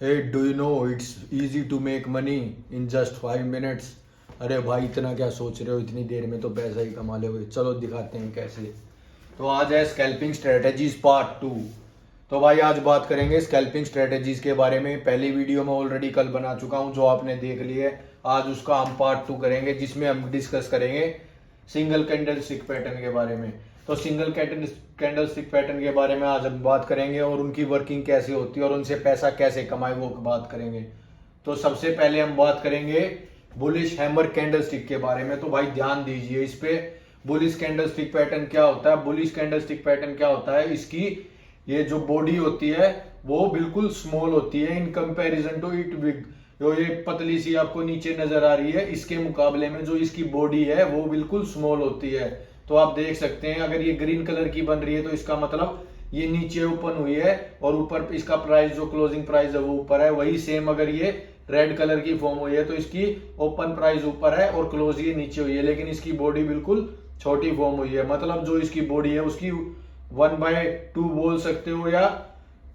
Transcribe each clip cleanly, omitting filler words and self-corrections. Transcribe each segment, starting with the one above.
Hey do you know it's easy to make money in just 5 minutes. अरे भाई इतना क्या सोच रहे हो, इतनी देर में तो पैसा ही कमा लोगे। चलो दिखाते हैं कैसे। तो आज है स्कैल्पिंग स्ट्रेटेजीज पार्ट 2। तो भाई आज बात करेंगे स्कैल्पिंग स्ट्रेटेजीज के बारे में। पहली वीडियो में ऑलरेडी कल बना चुका हूं जो आपने देख ली है। आज उसका हम पार्ट 2 करेंगे जिसमें हम डिस्कस करेंगे सिंगल कैंडल स्टिक पैटर्न के बारे में। तो सिंगल कैंडल स्टिक पैटर्न के बारे में आज हम बात करेंगे और उनकी वर्किंग कैसे होती है और उनसे पैसा कैसे कमाए वो बात करेंगे। तो सबसे पहले हम बात करेंगे बुलिश हैमर कैंडल स्टिक के बारे में। तो भाई ध्यान दीजिए इस पे। बुलिश कैंडल स्टिक पैटर्न क्या होता है, बुलिश कैंडल स्टिक पैटर्न क्या होता है, इसकी ये जो बॉडी होती है वो बिल्कुल स्मॉल होती है in comparison to it big. जो ये पतली सी आपको नीचे नजर आ रही है, इसके मुकाबले में जो इसकी बॉडी है वो बिल्कुल स्मॉल होती है। तो आप देख सकते हैं अगर ये ग्रीन कलर की बन रही है तो इसका मतलब ये नीचे ओपन हुई है और ऊपर इसका प्राइस जो क्लोजिंग प्राइस है वो ऊपर है। वही सेम अगर ये रेड कलर की फॉर्म हुई है तो इसकी ओपन प्राइस ऊपर है और क्लोज ये नीचे हुई है, लेकिन इसकी बॉडी बिल्कुल छोटी फॉर्म हुई है। मतलब जो इसकी बॉडी है उसकी 1/2 बोल सकते हो, या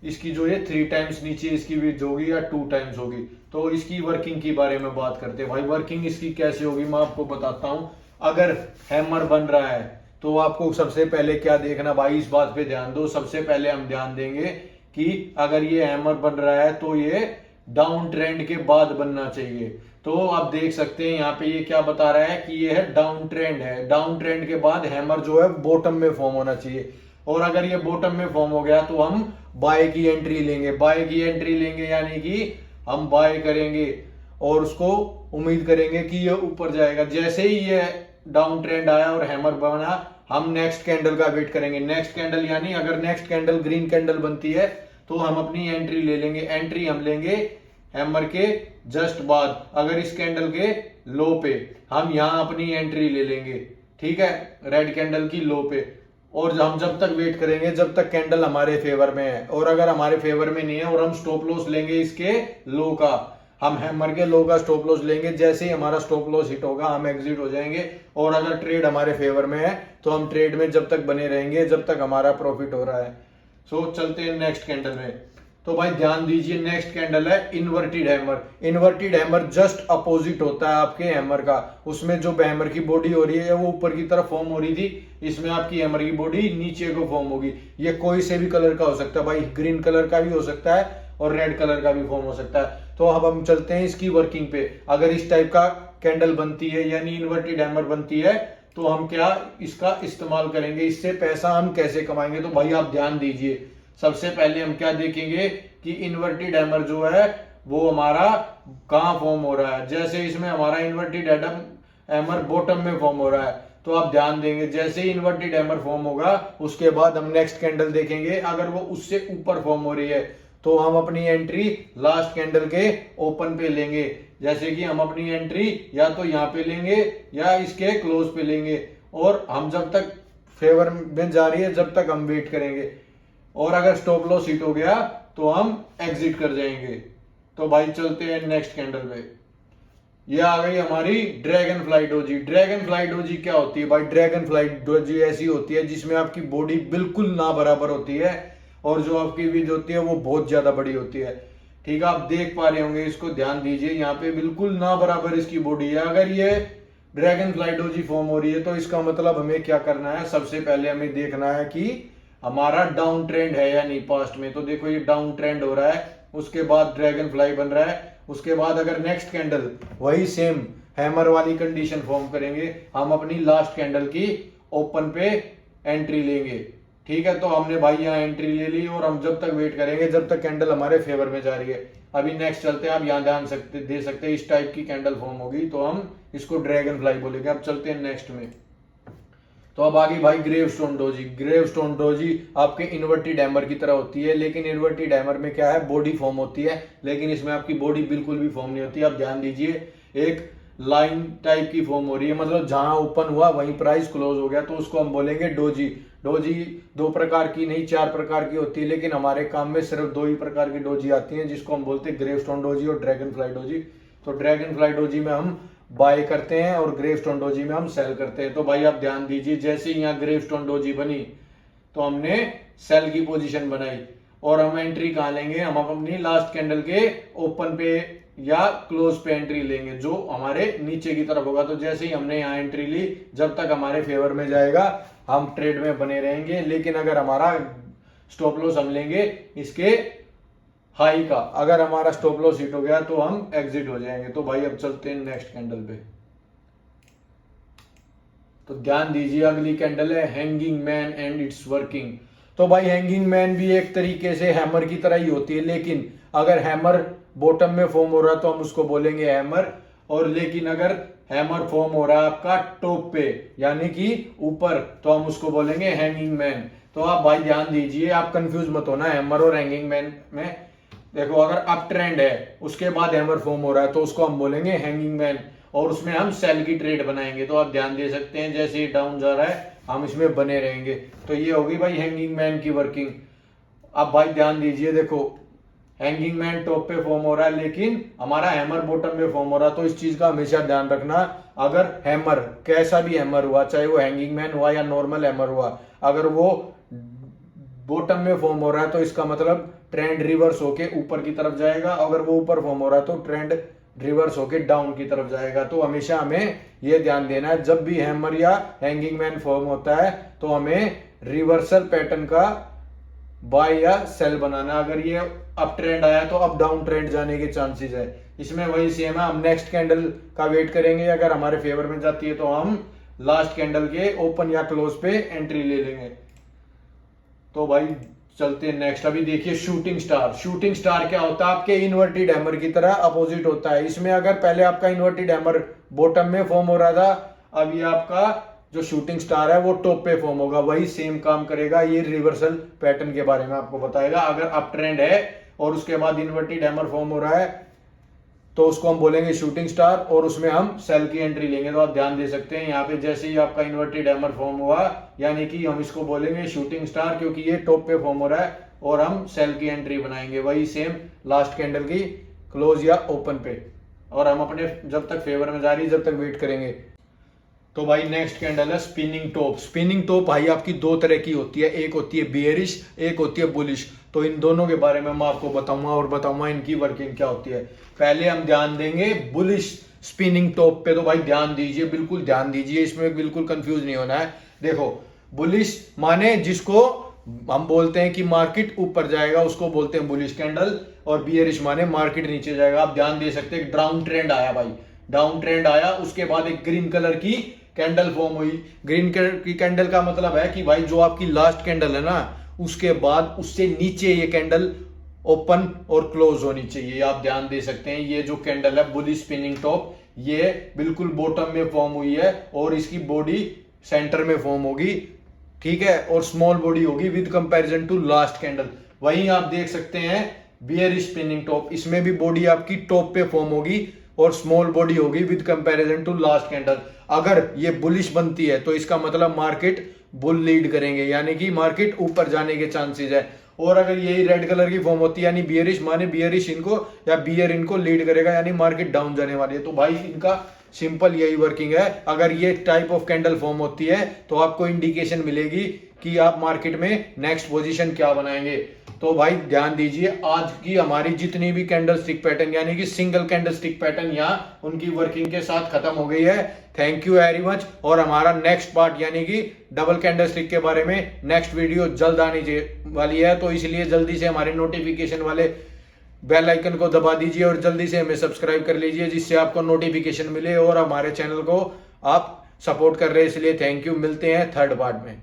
इसकी जो है 3 टाइम्स नीचे इसकी विड्थ होगी या 2 टाइम्स होगी। तो इसकी वर्किंग के बारे में बात करते हैं। भाई वर्किंग इसकी कैसे होगी मैं आपको बताता हूं। अगर हैमर बन रहा है तो आपको सबसे पहले क्या देखना भाई, इस बात पे ध्यान दो। सबसे पहले हम ध्यान देंगे कि अगर ये हैमर बन रहा है तो ये डाउन ट्रेंड के बाद बनना चाहिए। तो आप देख सकते हैं यहाँ पे ये क्या बता रहा है कि ये है डाउन ट्रेंड है। डाउन ट्रेंड के बाद हैमर जो है बॉटम में फॉर्म होना चाहिए। और अगर ये बॉटम में फॉर्म हो गया तो हम बाय की एंट्री लेंगे। बाय की एंट्री लेंगे यानी कि हम बाय करेंगे और उसको उम्मीद करेंगे कि ये ऊपर जाएगा। जैसे ही ये डाउन ट्रेंड आया और हैमर बना, हम नेक्स्ट कैंडल का वेट करेंगे। नेक्स्ट कैंडल यानी अगर नेक्स्ट कैंडल ग्रीन कैंडल बनती है तो हम अपनी एंट्री ले लेंगे। एंट्री हम लेंगे हैमर के जस्ट बाद। अगर इस कैंडल के लो पे हम यहां अपनी एंट्री ले लेंगे, ठीक है, रेड कैंडल की लो पे। और हम जब तक वेट करेंगे जब तक कैंडल हमारे फेवर में है। और अगर हमारे फेवर में नहीं है और हम स्टॉप लॉस लेंगे इसके लो का, हम हैमर के लो का स्टॉप लॉस लेंगे। जैसे ही हमारा स्टॉप लॉस हिट होगा हम एग्जिट हो जाएंगे। और अगर ट्रेड हमारे फेवर में है तो हम ट्रेड में जब तक बने रहेंगे जब तक हमारा प्रॉफिट हो रहा है। सो चलते हैं नेक्स्ट कैंडल में। तो भाई ध्यान दीजिए नेक्स्ट कैंडल है inverted hammer. Inverted hammer just opposite होता है आपके हैमर का। उसमें जो हैमर की बॉडी हो रही है वो ऊपर की तरफ फॉर्म हो रही थी, इसमें आपकी हैमर की बॉडी नीचे को फॉर्म होगी। ये कोई से भी कलर का हो सकता है भाई, ग्रीन कलर का भी हो सकता है और रेड कलर का भी फॉर्म हो सकता है। तो अब हम चलते हैं इसकी वर्किंग पे। अगर इस टाइप का कैंडल बनती है यानी इन्वर्टेड हैमर बनती है तो हम क्या इसका इस्तेमाल करेंगे, इससे पैसा हम कैसे कमाएंगे। तो भाई आप ध्यान दीजिए, सबसे पहले हम क्या देखेंगे कि इन्वर्टेड हैमर जो है वो हमारा कहां फॉर्म हो रहा है। जैसे इसमें हमारा इन्वर्टेड हैमर बॉटम में फॉर्म हो रहा है तो आप ध्यान देंगे जैसे ही इन्वर्टेड हैमर फॉर्म होगा उसके बाद हम नेक्स्ट कैंडल देखेंगे। अगर वो उससे ऊपर फॉर्म हो रही है तो हम अपनी एंट्री लास्ट कैंडल के ओपन पे लेंगे। जैसे कि हम अपनी एंट्री या तो यहाँ पे लेंगे या इसके क्लोज पे लेंगे। और हम जब तक फेवर में जा रही है जब तक हम वेट करेंगे। और अगर स्टॉप लॉस हिट हो गया तो हम एग्जिट कर जाएंगे। तो भाई चलते हैं नेक्स्ट कैंडल पे। ये आ गई हमारी dragon fly doji. Dragon fly doji क्या होती है भाई, ड्रैगन फ्लाई डोजी ऐसी होती है जिसमें आपकी बॉडी बिल्कुल ना बराबर होती है और जो आपकी विड्थ होती है वो बहुत ज्यादा बड़ी होती है। ठीक है, आप देख पा रहे होंगे, इसको ध्यान दीजिए, यहाँ पे बिल्कुल ना बराबर इसकी बॉडी है। अगर ये ड्रैगन फ्लाई डोजी फॉर्म हो रही है तो इसका मतलब हमें क्या करना है, सबसे पहले हमें देखना है कि हमारा डाउन ट्रेंड है या नहीं पास्ट में। तो देखो ये डाउन ट्रेंड हो रहा है, उसके बाद ड्रैगन फ्लाई बन रहा है। उसके बाद अगर नेक्स्ट कैंडल वही सेम हैमर वाली कंडीशन फॉर्म करेंगे, हम अपनी लास्ट कैंडल की ओपन पे एंट्री लेंगे। ठीक है, तो हमने भाई यहाँ एंट्री ले ली और हम जब तक वेट करेंगे जब तक कैंडल हमारे फेवर में जा रही है। अभी नेक्स्ट चलते हैं, आप यहाँ ध्यान दे सकते हैं, इस टाइप की कैंडल फॉर्म होगी तो हम इसको ड्रैगन फ्लाई बोलेंगे। अब चलते हैं नेक्स्ट में। तो अब आगे भाई gravestone doji. Gravestone doji आपके इन्वर्टेड हैमर की तरह होती है, लेकिन इन्वर्टेड हैमर में क्या है, बॉडी फॉर्म होती है, लेकिन इसमें आपकी बॉडी बिल्कुल भी फॉर्म नहीं होती। आप ध्यान दीजिए, एक लाइन टाइप की फॉर्म हो रही है, मतलब जहां ओपन हुआ वहीं प्राइस क्लोज हो गया तो उसको हम बोलेंगे डोजी। डोजी 2 प्रकार की नहीं 4 प्रकार की होती है, लेकिन हमारे काम में सिर्फ 2 ही प्रकार की डोजी आती है जिसको हम बोलते हैं ग्रेव स्टोन डोजी और ड्रैगन फ्लाई डोजी। तो ड्रैगन फ्लाई डोजी में हम बाय करते हैं और ग्रेव स्टोन डोजी में हम सेल करते हैं। तो भाई आप ध्यान दीजिए, जैसे ही यहाँ ग्रेव स्टोन डोजी बनी तो हमने सेल की पोजीशन बनाई। और हम एंट्री कहाँ लेंगे, हम अपनी लास्ट कैंडल के ओपन पे या क्लोज पे एंट्री लेंगे जो हमारे नीचे की तरफ होगा। तो जैसे ही हमने यहाँ एंट्री ली, जब तक हमारे फेवर में जाएगा हम ट्रेड में बने रहेंगे। लेकिन अगर हमारा स्टॉप लॉस हम लेंगे इसके हाई का, अगर हमारा स्टॉप लॉस हिट हो गया तो हम एग्जिट हो जाएंगे। तो भाई अब चलते हैं नेक्स्ट कैंडल पे। तो ध्यान दीजिए, अगली कैंडल है hanging man and it's working. तो भाई हैंगिंग मैन भी एक तरीके से हैमर की तरह ही होती है, लेकिन अगर हैमर बॉटम में फॉर्म हो रहा है तो हम उसको बोलेंगे हैमर, और लेकिन अगर हैमर फॉर्म हो रहा है आपका टॉप पे यानी कि ऊपर, तो हम उसको बोलेंगे हैंगिंग मैन। तो आप भाई ध्यान दीजिए, आप कंफ्यूज मत होना हैमर और हैंगिंग मैन में। देखो अगर अप ट्रेंड है उसके बाद हैमर फॉर्म हो रहा है तो उसको हम बोलेंगे हैंगिंग मैन, और उसमें हम सेल की ट्रेड बनाएंगे। तो आप ध्यान दे सकते हैं जैसे ही डाउन जा रहा है हम इसमें बने रहेंगे। तो ये होगी भाई हैंगिंग मैन की वर्किंग। अब भाई ध्यान दीजिए, देखो हैंगिंग मैन टॉप पे फॉर्म हो रहा है लेकिन हमारा हैमर बॉटम में फॉर्म हो रहा है। तो इस चीज का हमेशा ध्यान रखना, अगर हैमर कैसा भी हैमर हुआ, चाहे वो हैंगिंग मैन हुआ या नॉर्मल हैमर हुआ, अगर वो बॉटम में फॉर्म हो रहा है तो इसका मतलब ट्रेंड रिवर्स होके ऊपर की तरफ जाएगा। अगर वो ऊपर फॉर्म हो रहा है तो ट्रेंड रिवर्स होके डाउन की तरफ जाएगा। तो हमेशा हमें यह ध्यान देना है, जब भी हैमर या हैंगिंग मैन फॉर्म होता है तो हमें रिवर्सल पैटर्न का बाय या सेल बनाना। अगर ये अप ट्रेंड आया तो अप डाउन ट्रेंड जाने के चांसेस है। इसमें वही सेम है, हम नेक्स्ट कैंडल का वेट करेंगे, अगर हमारे फेवर में जाती है तो हम लास्ट कैंडल के ओपन या क्लोज पे एंट्री ले लेंगे। तो भाई चलते हैं नेक्स्ट। अभी देखिए शूटिंग स्टार। शूटिंग स्टार क्या होता है, आपके इन्वर्टेड हैमर की तरह अपोजिट होता है। इसमें अगर पहले आपका इन्वर्टेड हैमर बॉटम में फॉर्म हो रहा था, अब ये आपका जो शूटिंग स्टार है वो टॉप पे फॉर्म होगा, वही सेम काम करेगा। ये रिवर्सल पैटर्न के बारे में आपको बताएगा। अगर अप ट्रेंड है और उसके बाद इन्वर्टेड हैमर फॉर्म हो रहा है तो उसको हम बोलेंगे शूटिंग स्टार, और उसमें हम सेल की एंट्री लेंगे। तो आप ध्यान दे सकते हैं यहाँ पे जैसे ही आपका इन्वर्टेड हैमर फॉर्म हुआ यानी कि हम इसको बोलेंगे शूटिंग स्टार, क्योंकि ये टॉप पे फॉर्म हो रहा है, और हम सेल की एंट्री बनाएंगे वही सेम लास्ट कैंडल की क्लोज या ओपन पे, और हम अपने जब तक फेवर में जा रही जब तक वेट करेंगे। तो भाई नेक्स्ट कैंडल है स्पिनिंग टॉप। स्पिनिंग टॉप भाई आपकी दो तरह की होती है, एक होती है बियरिश, एक होती है बुलिश। तो इन दोनों के बारे में मैं आपको बताऊंगा और बताऊंगा इनकी वर्किंग क्या होती है। पहले हम ध्यान देंगे बुलिश स्पिनिंग टॉप पे। तो भाई ध्यान दीजिए, बिल्कुल ध्यान दीजिए, इसमें बिल्कुल कंफ्यूज नहीं होना है। देखो बुलिश माने जिसको हम बोलते हैं कि मार्केट ऊपर जाएगा उसको बोलते हैं बुलिश कैंडल, और बियरिश माने मार्केट नीचे जाएगा। आप ध्यान दे सकते हैं डाउन ट्रेंड आया भाई, डाउन ट्रेंड आया, उसके बाद एक ग्रीन कलर की कैंडल फॉर्म हुई। ग्रीन कलर की कैंडल का मतलब है कि भाई जो आपकी लास्ट कैंडल है ना, उसके बाद उससे नीचे ये कैंडल ओपन और क्लोज होनी चाहिए। आप ध्यान दे सकते हैं ये जो कैंडल है बुलिश स्पिनिंग टॉप, ये बिल्कुल बॉटम में फॉर्म हुई है और इसकी बॉडी सेंटर में फॉर्म होगी, ठीक है, और स्मॉल बॉडी होगी with comparison to last candle. वहीं आप देख सकते हैं बियरिश स्पिनिंग टॉप, इसमें भी बॉडी आपकी टॉप पे फॉर्म होगी और स्मॉल बॉडी होगी with comparison to last candle. अगर ये बुलिश बनती है तो इसका मतलब मार्केट बुल लीड करेंगे, यानी कि मार्केट ऊपर जाने के चांसेस है। और अगर यही रेड कलर की फॉर्म होती है यानी बियरिश, माने बियरिश इनको या बियर इनको लीड करेगा, यानी मार्केट डाउन जाने वाली है। तो भाई इनका सिंपल यही वर्किंग है। अगर ये टाइप ऑफ कैंडल फॉर्म होती है तो आपको इंडिकेशन मिलेगी कि आप मार्केट में नेक्स्ट पोजीशन क्या बनाएंगे। तो भाई ध्यान दीजिए, आज की हमारी जितनी भी कैंडल स्टिक पैटर्न यानी कि सिंगल कैंडल स्टिक पैटर्न यहाँ उनकी वर्किंग के साथ खत्म हो गई है। Thank you very much. और हमारा नेक्स्ट पार्ट यानी कि डबल कैंडल स्टिक के बारे में नेक्स्ट वीडियो जल्द आने वाली है, तो इसलिए जल्दी से हमारे नोटिफिकेशन वाले बेल आइकन को दबा दीजिए और जल्दी से हमें सब्सक्राइब कर लीजिए, जिससे आपको नोटिफिकेशन मिले और हमारे चैनल को आप सपोर्ट कर रहे हैं, इसलिए थैंक यू। मिलते हैं थर्ड पार्ट में।